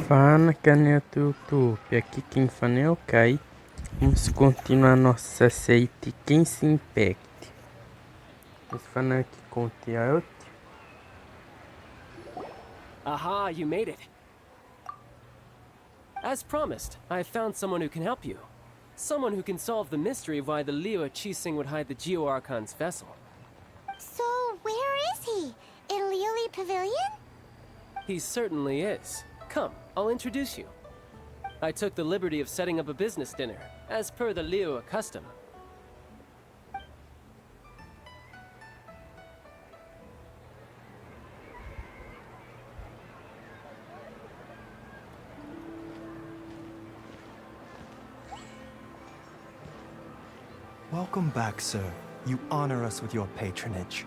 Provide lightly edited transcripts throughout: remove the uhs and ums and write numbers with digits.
Fala, caneta do YouTube, aqui quem fala é o Kai. Vamos continuar nossa série de Genshin Impact. Vamos falar aqui com o Tiaut. Aha, you made it. As promised, I have found someone who can help you. Someone who can solve the mystery of why the Liu Qixing would hide the Geo-Archon's vessel. So, where is he? In Liuli Pavilion? He certainly is. Come, I'll introduce you. I took the liberty of setting up a business dinner, as per the Liu custom. Welcome back, sir. You honor us with your patronage.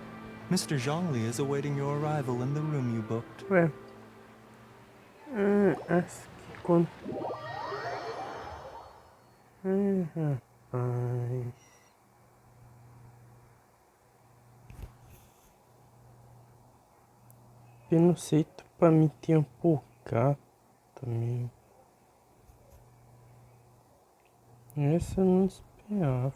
Mr. Zhongli is awaiting your arrival in the room you booked. Ué. Acho que quando... rapaz... Eu não sei, tu pra me tempo cá também. Essa eu não esperava.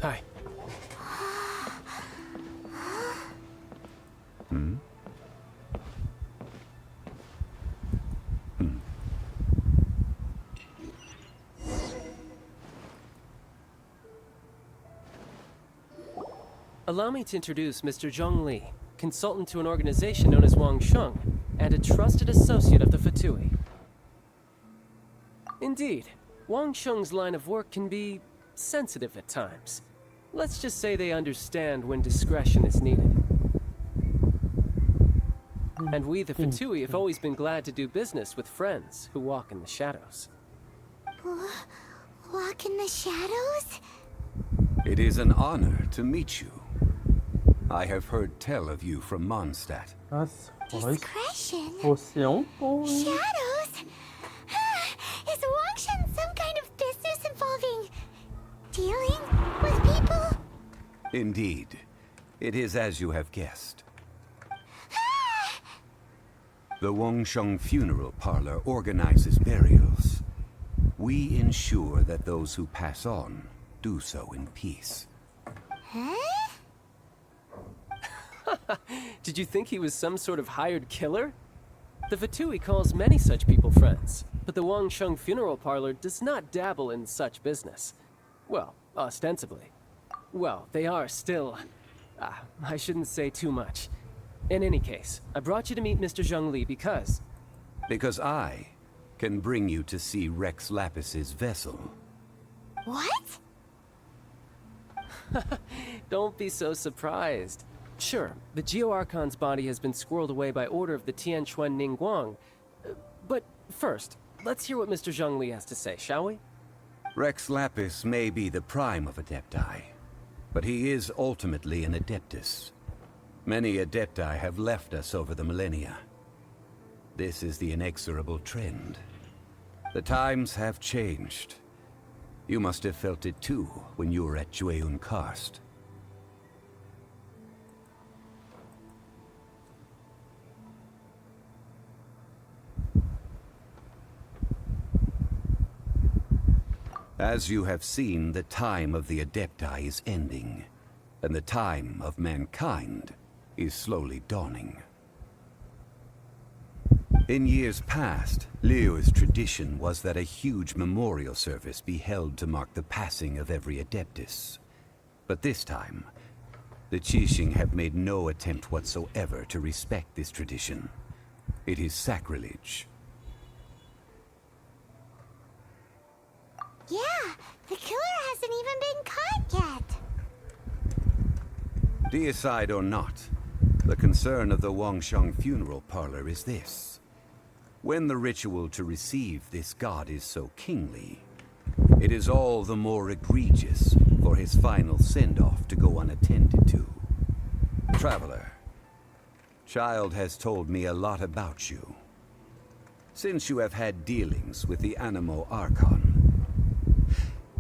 Hi. Allow me to introduce Mr. Zhong Li, consultant to an organization known as Wang Sheng, and a trusted associate of the Fatui. Indeed, Wang Sheng's line of work can be sensitive at times. Let's just say they understand when discretion is needed. And we, the Fatui, have always been glad to do business with friends who walk in the shadows. Walk in the shadows? It is an honor to meet you. I have heard tell of you from Mondstadt. Nossa, Discretion? você é um bom, hein? Shadows? Is Wangshan some kind of business involving dealing with people? Indeed, it is as you have guessed. The Wangsheng Funeral Parlor organizes burials. We ensure that those who pass on do so in peace. Huh? Did you think he was some sort of hired killer? The Fatui calls many such people friends, but the Wangsheng Funeral Parlor does not dabble in such business. Well, ostensibly. Well, they are still... I shouldn't say too much. In any case, I brought you to meet Mr. Zhong Li because... Because I can bring you to see Rex Lapis's vessel. What? Don't be so surprised. Sure, the Geo-Archon's body has been squirreled away by order of the Tianquan Ningguang. But first, let's hear what Mr. Zhong Li has to say, shall we? Rex Lapis may be the prime of Adepti, but he is ultimately an Adeptus. Many Adepti have left us over the millennia. This is the inexorable trend. The times have changed. You must have felt it too when you were at Jueyun Karst. As you have seen, the time of the Adepti is ending, and the time of mankind is slowly dawning. In years past, Liu's tradition was that a huge memorial service be held to mark the passing of every Adeptus. But this time, the Qixing have made no attempt whatsoever to respect this tradition. It is sacrilege. Yeah, the killer hasn't even been caught yet. Deicide or not, the concern of the Wangsheng Funeral Parlor is this. When the ritual to receive this god is so kingly, it is all the more egregious for his final send-off to go unattended to. Traveler, child has told me a lot about you. Since you have had dealings with the Animo Archon,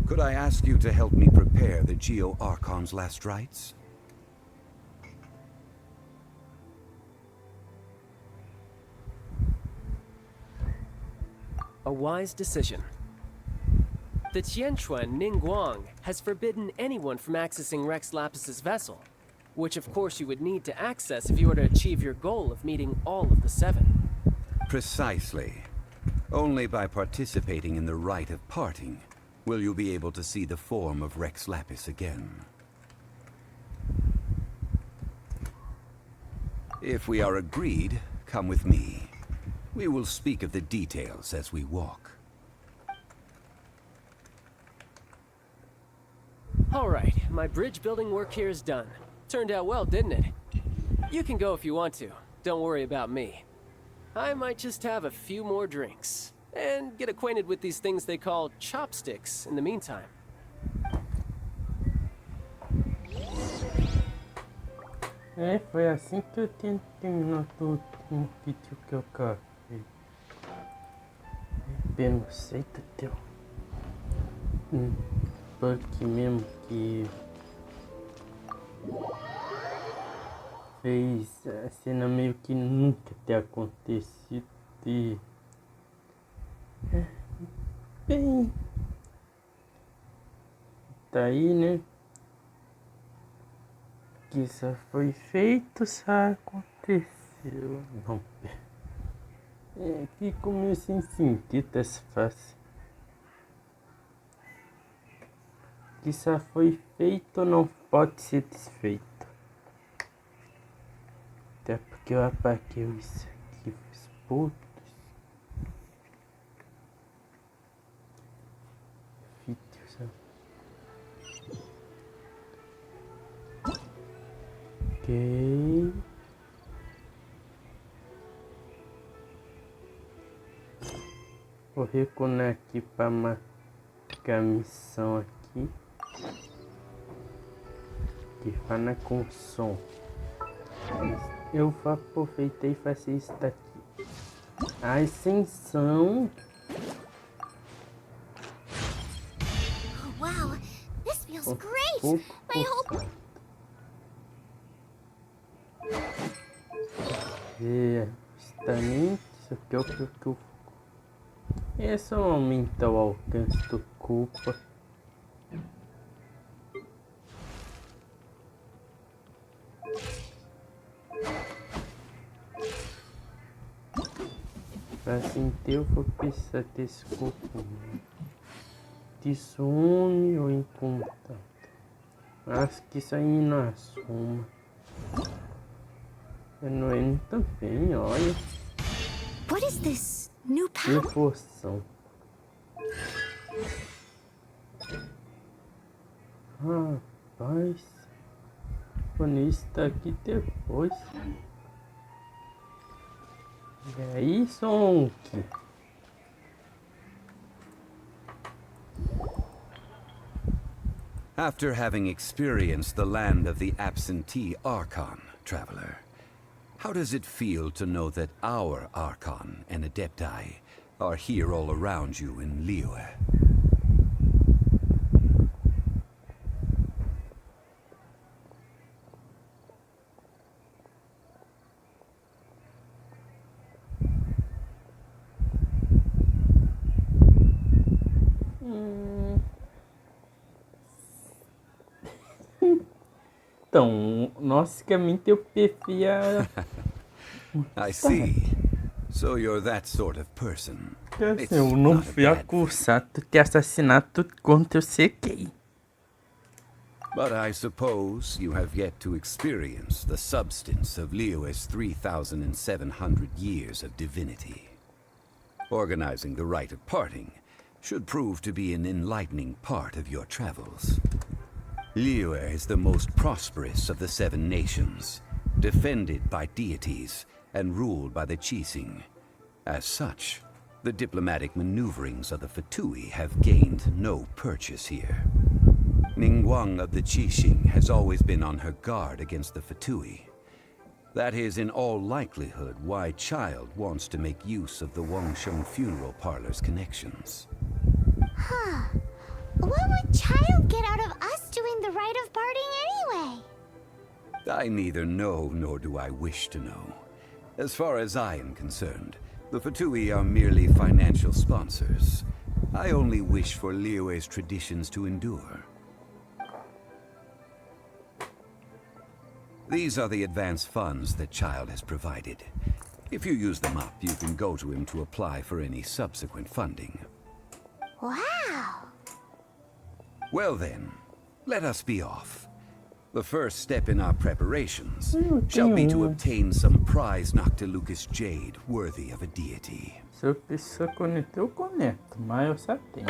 could I ask you to help me prepare the Geo Archon's last rites? A wise decision. The Tianquan Ningguang has forbidden anyone from accessing Rex Lapis's vessel, which of course you would need to access if you were to achieve your goal of meeting all of the 7. Precisely. Only by participating in the rite of parting will you be able to see the form of Rex Lapis again. If we are agreed, come with me. We will speak of the details as we walk. Alright, my bridge building work here is done. Turned out well, didn't it? You can go if you want to. Don't worry about me. I might just have a few more drinks. And get acquainted with these things they call chopsticks in the meantime. Foi assim que eu tento terminar todo o vídeo que eu gravei. Eu não sei do teu. Porque mesmo que fez a cena meio que nunca ter acontecido e bem, tá aí, né? Que só foi feito, só aconteceu. Não, fico meio sem sentido essa face. Que só foi feito não pode ser desfeito. Até porque eu apaguei isso aqui, fiz putos. Vídeos, ok. Vou recunar aqui para marcar a missão aqui. Que fala com som. Eu vou aproveitar e fazer isso daqui. A Ascenção. Wow, this feels great. My whole Justamente isso aqui é o que eu. É só aumentar o alcance do culpa. Assim eu vou precisar desse corpo. Desome ou em contato. Acho que isso aí não assuma. Não é também, olha. What is this new power? Devoção. Rapaz. Quando isso tá aqui depois. E aí, Sonk? After having experienced the land of the absentee Archon, traveler, how does it feel to know that our Archon and Adepti are here all around you in Liyue? Então, basicamente eu preferia. I see. So you're that sort of person. It's Eu não not a fui bad thing. acusado de assassinato contra eu ser gay. But I suppose you have yet to experience the substance of Liyue's 3,700 years of divinity. Organizing the rite of parting should prove to be an enlightening part of your travels. Liyue is the most prosperous of the 7 nations, defended by deities and ruled by the Qixing. As such, the diplomatic maneuverings of the Fatui have gained no purchase here. Ningguang of the Qixing has always been on her guard against the Fatui. That is in all likelihood why Child wants to make use of the Wangsheng funeral parlor's connections. Huh. What would Child get out of us doing the rite of parting anyway? I neither know nor do I wish to know. As far as I am concerned, the Fatui are merely financial sponsors. I only wish for Liyue's traditions to endure. These are the advance funds that Child has provided. If you use them up, you can go to him to apply for any subsequent funding. Wow. Well then, let us be off. The first step in our preparations shall be to obtain some prize Noctilucous jade worthy of a deity. Se eu precisar conectar, eu conecto, mas eu só tenho.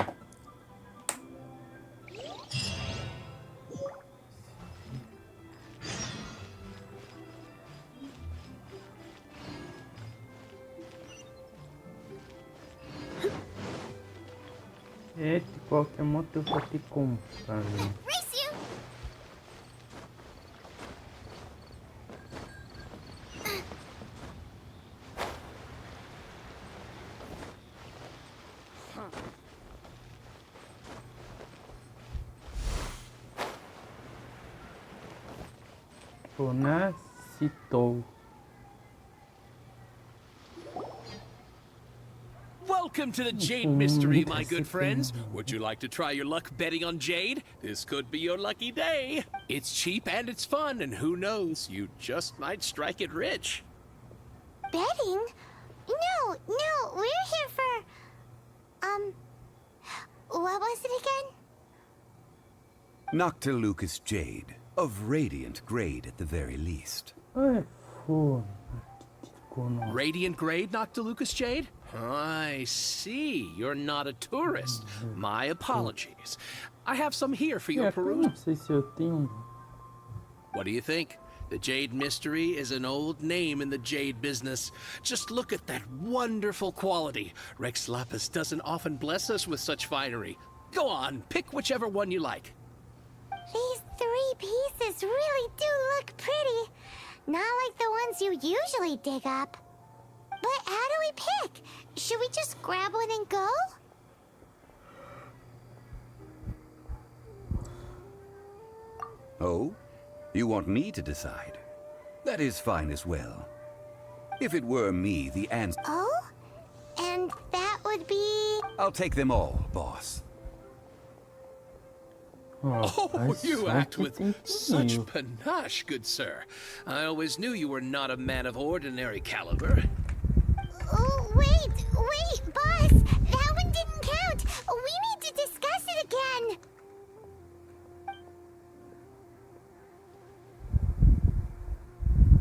É, de qualquer modo eu vou ter que comprar, né? Race you! Citou. Welcome to the Jade Mystery, my good friends. Would you like to try your luck betting on Jade? This could be your lucky day. It's cheap and it's fun, and who knows, you just might strike it rich. Betting? No, we're here for... What was it again? Noctilucous jade, of radiant grade at the very least. Ai, foda. Radiant grade, Noctilucous jade? I see. You're not a tourist. My apologies. I have some here for your Eu perusal. não sei se eu tenho. What do you think? The Jade Mystery is an old name in the jade business. Just look at that wonderful quality. Rex Lapis doesn't often bless us with such finery. Go on, pick whichever one you like. These 3 pieces really do look pretty. Not like the ones you usually dig up. But how do we pick? Should we just grab one and go? Oh? You want me to decide? That is fine as well. If it were me, the answer... Oh? And that would be... I'll take them all, boss. Oh, you act with such panache, good sir. I always knew you were not a man of ordinary caliber. Oh, wait, boss! That one didn't count! We need to discuss it again!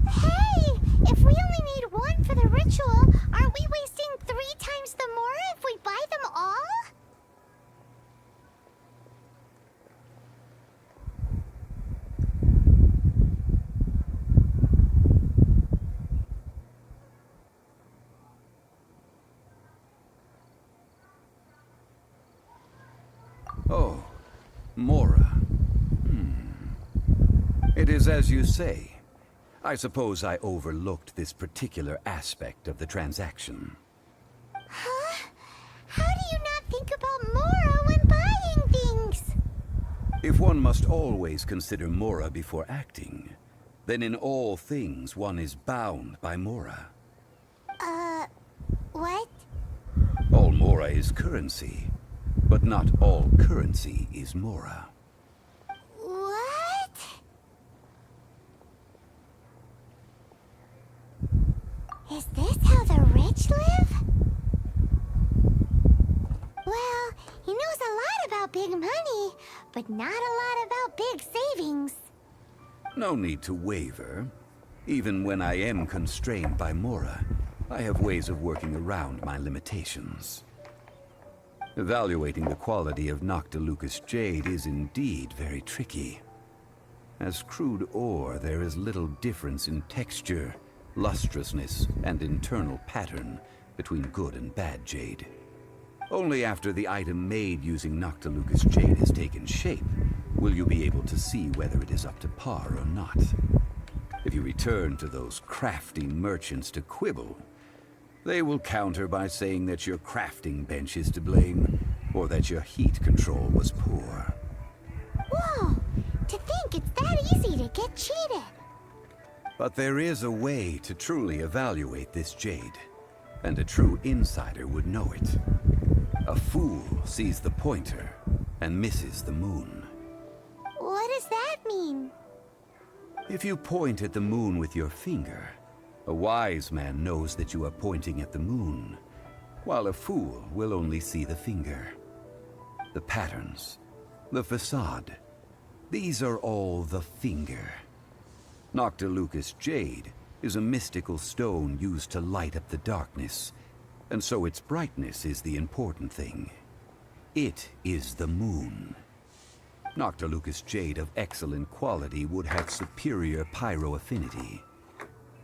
Hey! If we only need one for the ritual, aren't we wasting 3 times the more if we buy them all? Oh, Mora. It is as you say. I suppose I overlooked this particular aspect of the transaction. Huh? How do you not think about Mora when buying things? If one must always consider Mora before acting, then in all things one is bound by Mora. What? All Mora is currency, but not all currency is Mora. What? Is this how the rich live? Well, he knows a lot about big money, but not a lot about big savings. No need to waver. Even when I am constrained by Mora, I have ways of working around my limitations. Evaluating the quality of Noctilucous jade is indeed very tricky. As crude ore, there is little difference in texture, lustrousness, and internal pattern between good and bad jade. Only after the item made using Noctilucous jade has taken shape will you be able to see whether it is up to par or not. If you return to those crafty merchants to quibble, they will counter by saying that your crafting bench is to blame, or that your heat control was poor. Whoa! To think it's that easy to get cheated. But there is a way to truly evaluate this jade, and a true insider would know it. A fool sees the pointer and misses the moon. What does that mean? If you point at the moon with your finger, a wise man knows that you are pointing at the moon, while a fool will only see the finger. The patterns, the facade, these are all the finger. Noctilucous jade is a mystical stone used to light up the darkness, and so its brightness is the important thing. It is the moon. Noctilucous jade of excellent quality would have superior pyro affinity.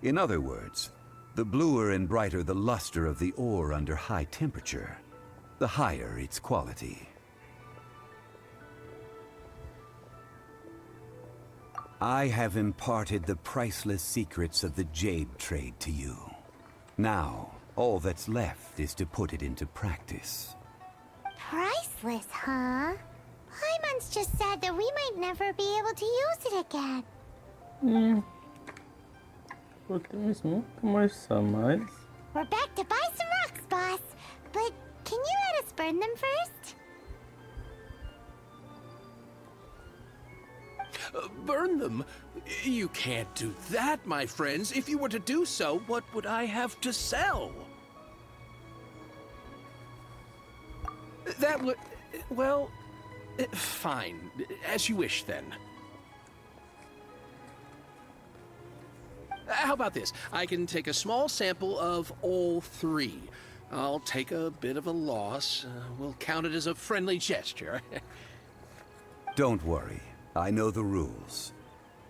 In other words, the bluer and brighter the luster of the ore under high temperature, the higher its quality. I have imparted the priceless secrets of the jade trade to you. Now, all that's left is to put it into practice. Priceless, huh? Paimon's just said that we might never be able to use it again. Temos muito mais samais. We're back to buy some rocks, boss. But can you let us burn them first? Burn them? You can't do that, my friends. If you were to do so, what would I have to sell? That would... well... fine. As you wish, then. How about this? I can take a small sample of all three. I'll take a bit of a loss. We'll count it as a friendly gesture. Don't worry. I know the rules.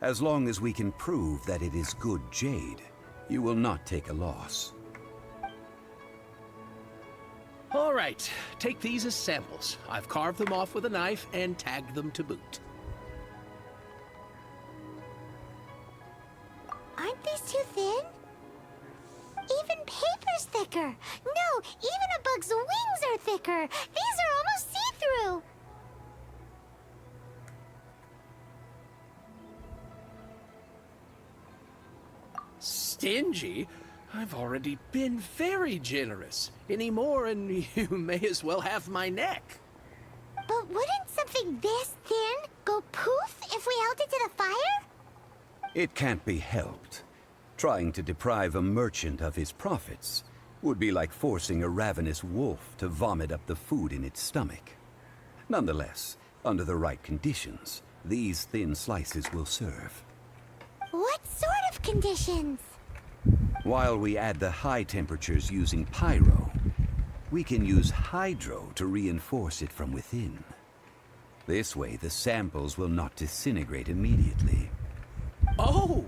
As long as we can prove that it is good jade, you will not take a loss. All right, take these as samples. I've carved them off with a knife and tagged them to boot. Aren't these too thin? Even paper's thicker. No, even a bug's wings are thicker. These are almost see-through. Stingy? I've already been very generous. Any more and you may as well have my neck. But wouldn't something this thin go poof if we held it to the fire? It can't be helped. Trying to deprive a merchant of his profits would be like forcing a ravenous wolf to vomit up the food in its stomach. Nonetheless, under the right conditions, these thin slices will serve. What sort of conditions? While we add the high temperatures using pyro, we can use hydro to reinforce it from within. This way, the samples will not disintegrate immediately. Oh!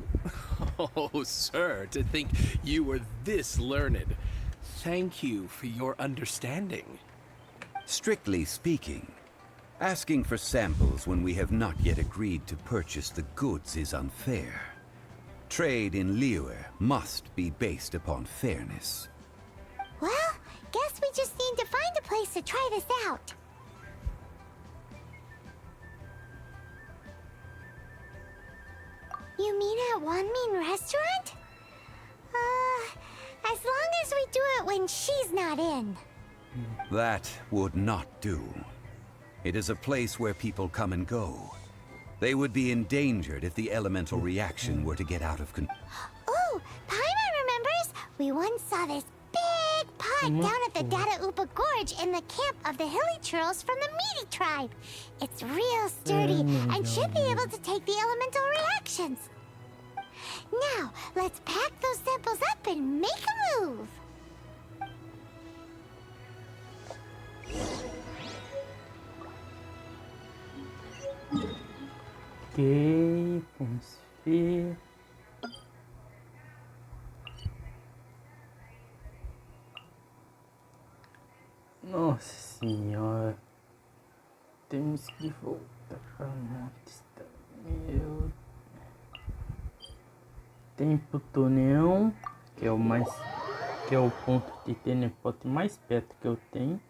Oh, sir, to think you were this learned. Thank you for your understanding. Strictly speaking, asking for samples when we have not yet agreed to purchase the goods is unfair. Trade in Liyue must be based upon fairness. Well, guess we just need to find a place to try this out. You mean at Wanmin restaurant? As long as we do it when she's not in. That would not do. It is a place where people come and go. They would be endangered if the elemental reaction were to get out of control. Oh, Paimon remembers! We once saw this big pot down at the Data Upa Gorge in the camp of the Hilly Churls from the Meaty tribe. It's real sturdy and should be able to take the elemental reactions. Now, let's pack those samples up and make a move. Ok, vamos ver. Nossa senhora, temos que voltar para Montes. Meu tem pro túnel, que é o mais, que é o ponto de teleporte mais perto que eu tenho.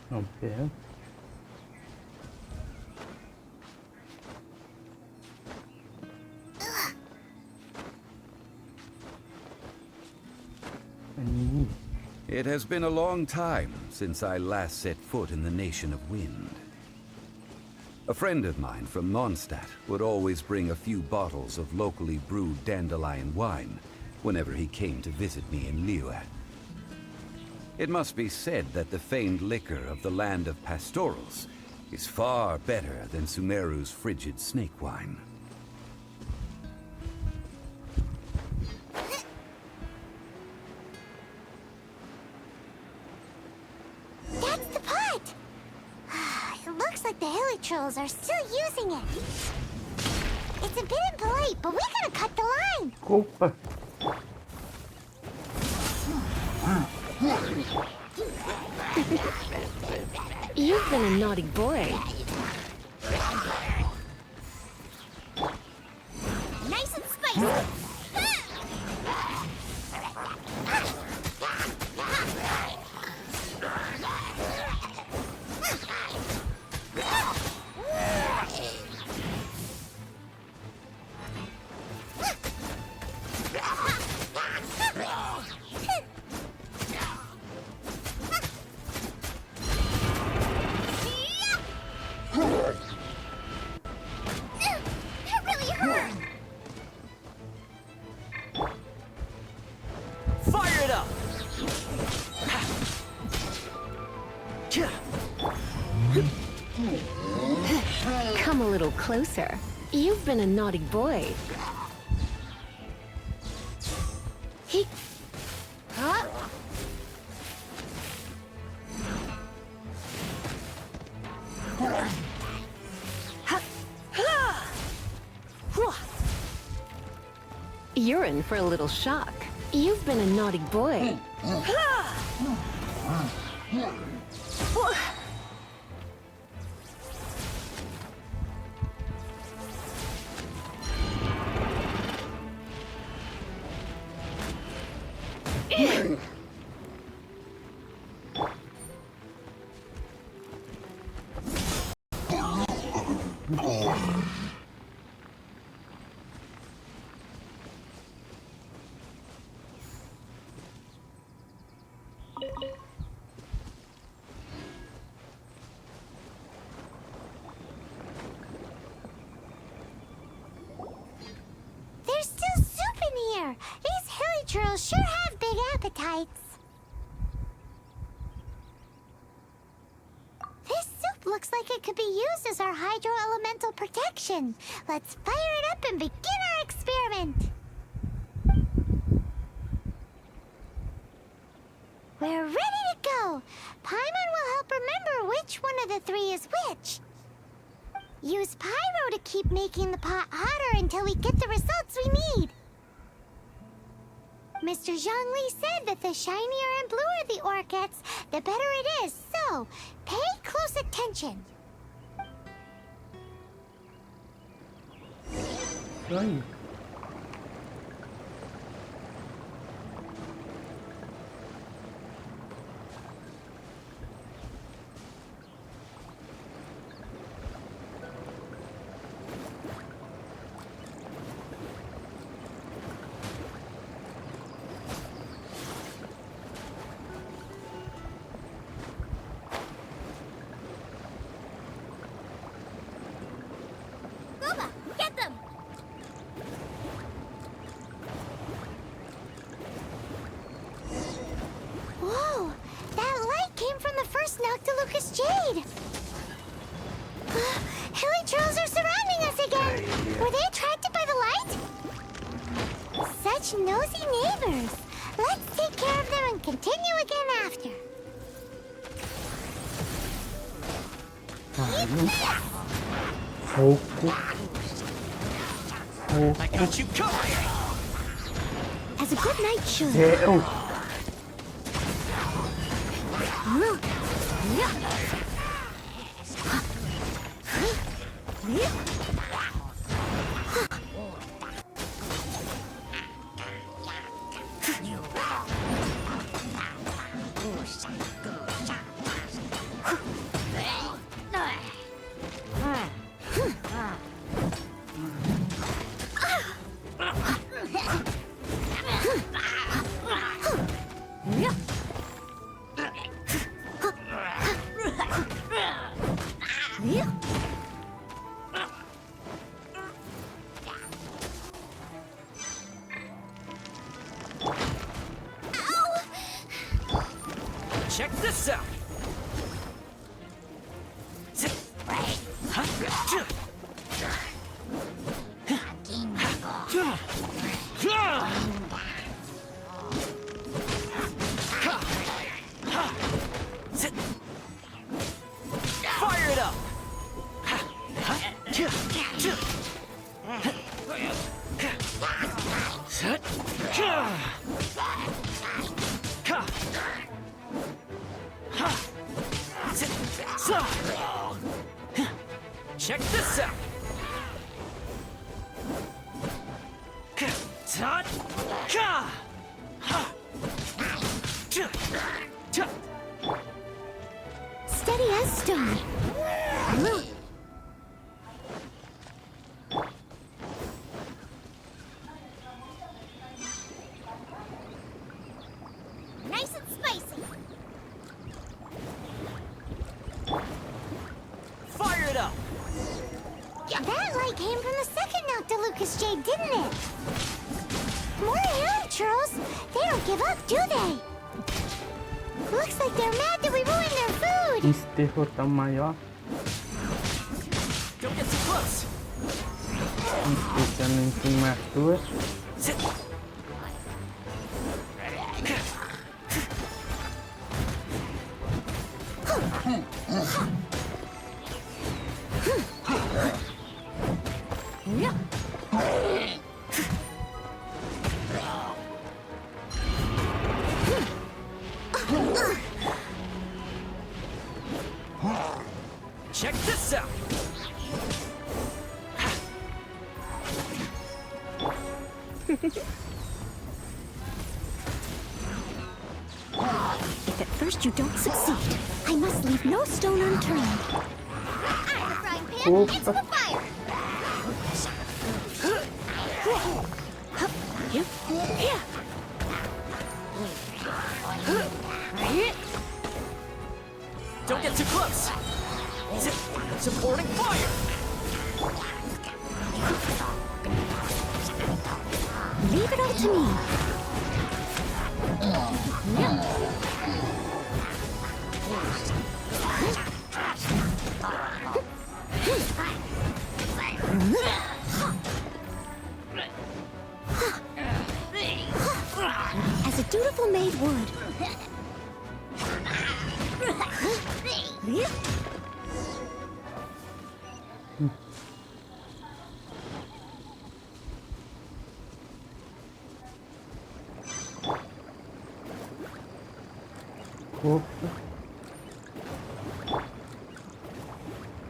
Não perto. It has been a long time since I last set foot in the Nation of Wind. A friend of mine from Mondstadt would always bring a few bottles of locally brewed dandelion wine whenever he came to visit me in Liyue. It must be said that the famed liquor of the land of pastorals is far better than Sumeru's frigid snake wine. That's the pot! It looks like the hilly trolls are still using it. It's a bit impolite, but we gotta cut the line. Opa! You've been a naughty boy. Nice and spicy. That really hurt. Fire it up! Come a little closer. You've been a naughty boy. Huh? You're in for a little shock. You've been a naughty boy. There's still soup in here. These hilly trolls sure have big appetites. This soup looks like it could be used as our hydro-elemental protection. Let's fire it up and begin our experiment. We're ready to go. Paimon will help remember which one of the three is which. Use pyro to keep making the pot hotter until we get the results we need. Mr. Zhongli said that the shinier and bluer the ore gets, the better it is. So, pay close attention. Aí. Gooba, get them! Whoa! That light came from the first Noctilucous Jade! Hilly trolls are surrounding us again! Were they attracted by the light? Such nosy neighbors! Let's take care of them and continue again after. Foco. I got you covered. As a good knight should. Céu! Check this out. Fire it up. Check this out. Steady as stone. Nice and spicy. Fire it up. That light came from the second Noctilucous Jade, didn't it? More ham churls. They don't give up, do they? Looks like they're mad that we ruined their food. E se derrotar o maior, Don't get too close. especialmente em Matua. Check this out. If at first you don't succeed, I must leave no stone unturned. Out of the frying pan, into the fire! Don't get too close. Supporting fire. Leave it all to me. As a dutiful maid would.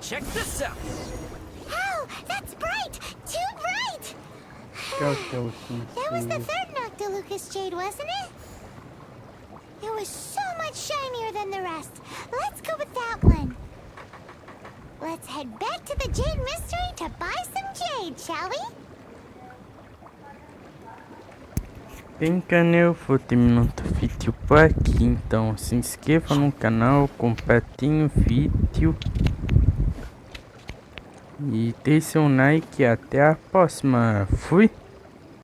Check this out. Oh, that's bright! Too bright! That was the third Noctilucous Jade, wasn't it? It was so much shinier than the rest. Let's go with that one. Let's head back to the Jade Mystery to buy some jade, shall we? Bem, canal, vou terminando o vídeo por aqui. Então se inscreva no canal, compartilhe o vídeo e deixe um like. Até a próxima. Fui!